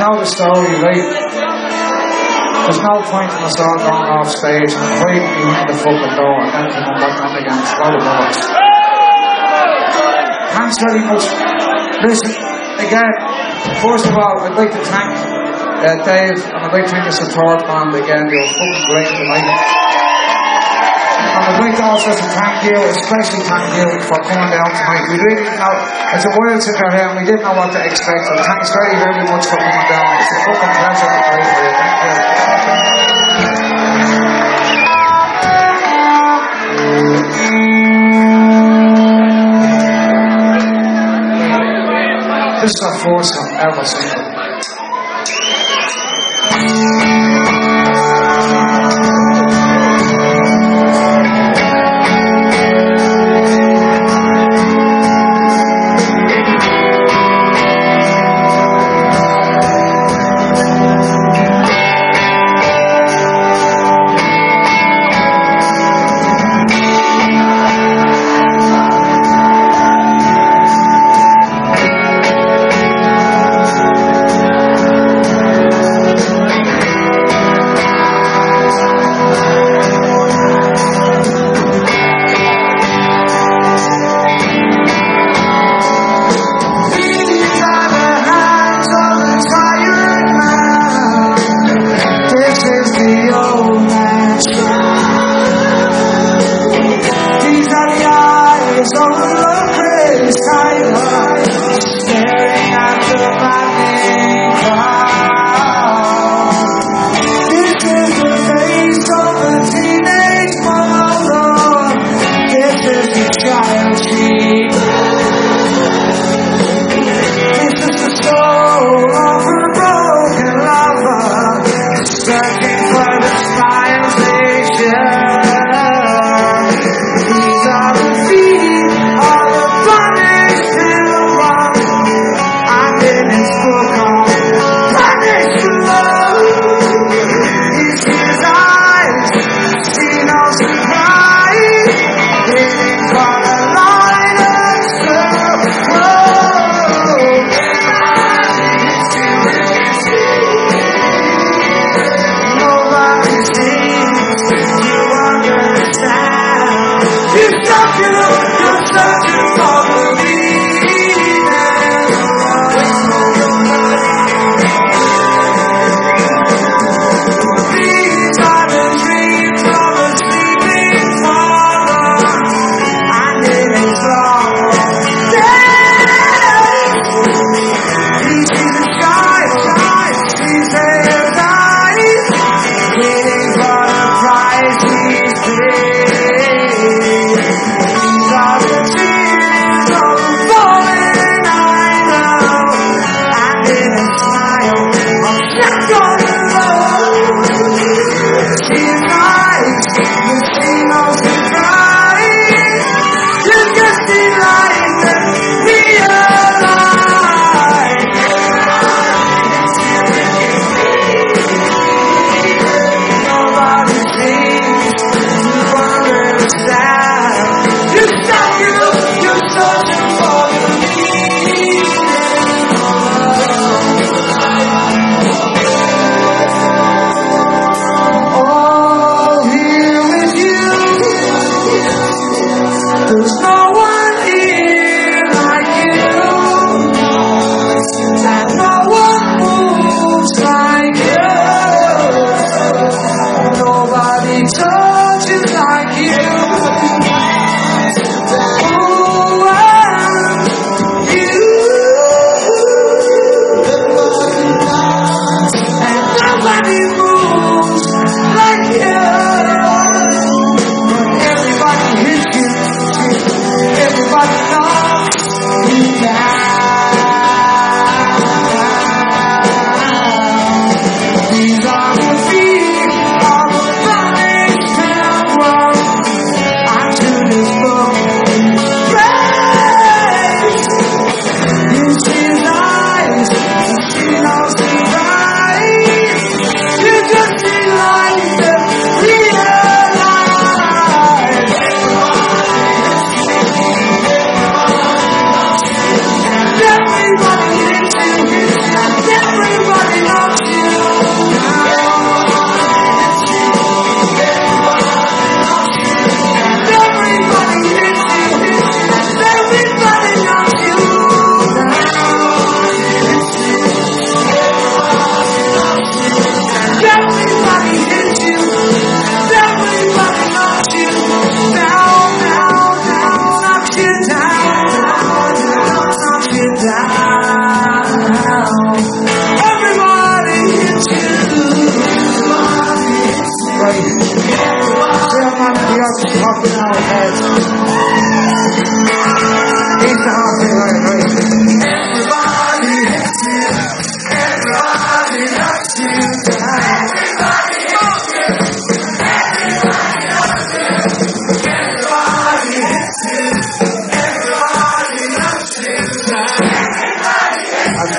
know the story, right? There's no point in us all going off stage and hiding behind the fucking door and then coming back on again. It's not about us. Thanks very much. Listen, again, first of all, I'd like to thank Dave, and I'd like to thank the support band again. They were fucking great tonight. And I'd like to also thank you, especially thank you for coming down tonight. We really didn't know, it's a while since we're here and we didn't know what to expect. So thanks very, very much for coming down. It's a fucking pleasure to play for you. Thank you. This is our first song ever single.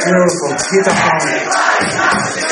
Beautiful. Keep that going.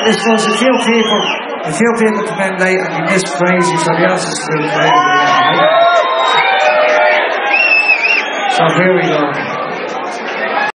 I suppose a few people come in late and you miss Crazy, so the else is still playing. So here we go.